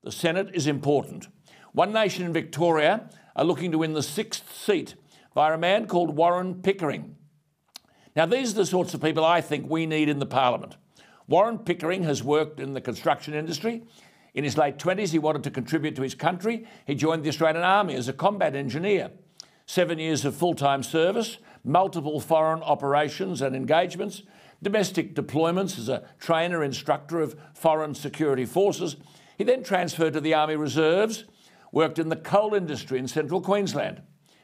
The Senate is important. One Nation in Victoria are looking to win the 6th seat via a man called Warren Pickering. Now, these are the sorts of people I think we need in the parliament. Warren Pickering has worked in the construction industry. In his late 20s, he wanted to contribute to his country. He joined the Australian Army as a combat engineer. 7 years of full-time service, multiple foreign operations and engagements, domestic deployments as a trainer instructor of foreign security forces. He then transferred to the Army Reserves, worked in the coal industry in central Queensland.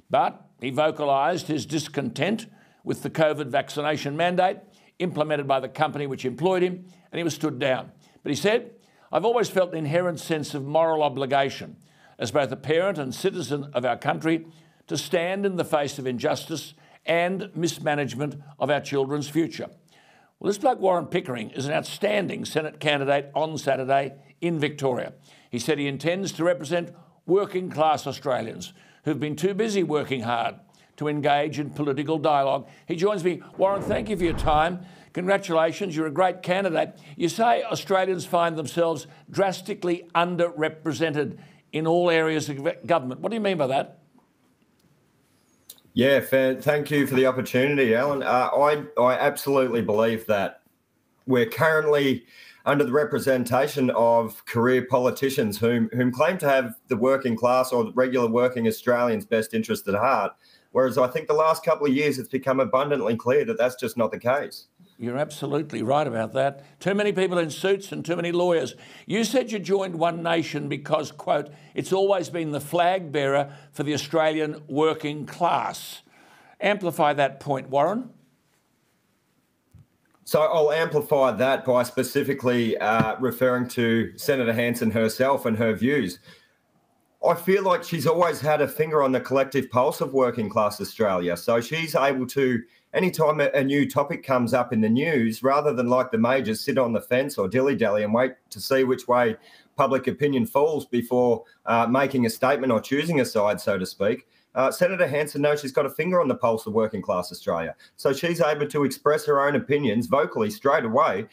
But he vocalised his discontent with the COVID vaccination mandate implemented by the company which employed him, and he was stood down. But he said, "I've always felt an inherent sense of moral obligation as both a parent and citizen of our country to stand in the face of injustice and mismanagement of our children's future." Well, this bloke Warren Pickering is an outstanding Senate candidate on Saturday in Victoria. He said he intends to represent working class Australians who've been too busy working hard to engage in political dialogue. He joins me. Warren, thank you for your time. Congratulations, you're a great candidate. You say Australians find themselves drastically underrepresented in all areas of government. What do you mean by that? Yeah, fair. Thank you for the opportunity, Alan. I absolutely believe that we're currently under the representation of career politicians whom claim to have the working class or regular working Australians' best interest at heart, whereas I think the last couple of years it's become abundantly clear that that's just not the case. You're absolutely right about that. Too many people in suits and too many lawyers. You said you joined One Nation because, quote, it's always been the flag bearer for the Australian working class. Amplify that point, Warren. So I'll amplify that by specifically referring to Senator Hanson herself and her views. I feel like she's always had a finger on the collective pulse of working class Australia. So she's able to, anytime a new topic comes up in the news, rather than like the majors sit on the fence or dilly-dally and wait to see which way public opinion falls before making a statement or choosing a side, so to speak, Senator Hanson knows she's got a finger on the pulse of working class Australia. So she's able to express her own opinions vocally straight away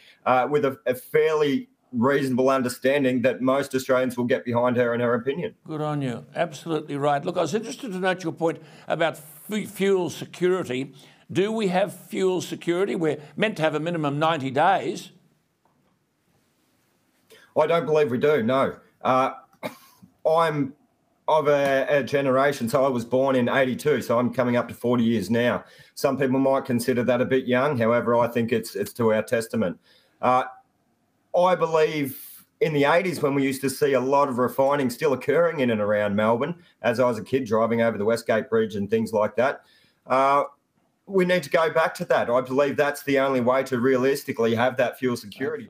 with a fairly reasonable understanding that most Australians will get behind her and her opinion. Good on you. Absolutely right. Look, I was interested to note your point about fuel security. Do we have fuel security? We're meant to have a minimum 90 days. I don't believe we do, no. I'm of a generation, so I was born in 82, so I'm coming up to 40 years now. Some people might consider that a bit young. However, I think it's to our testament. I believe in the 80s, when we used to see a lot of refining still occurring in and around Melbourne, as I was a kid driving over the Westgate Bridge and things like that, we need to go back to that. I believe that's the only way to realistically have that fuel security.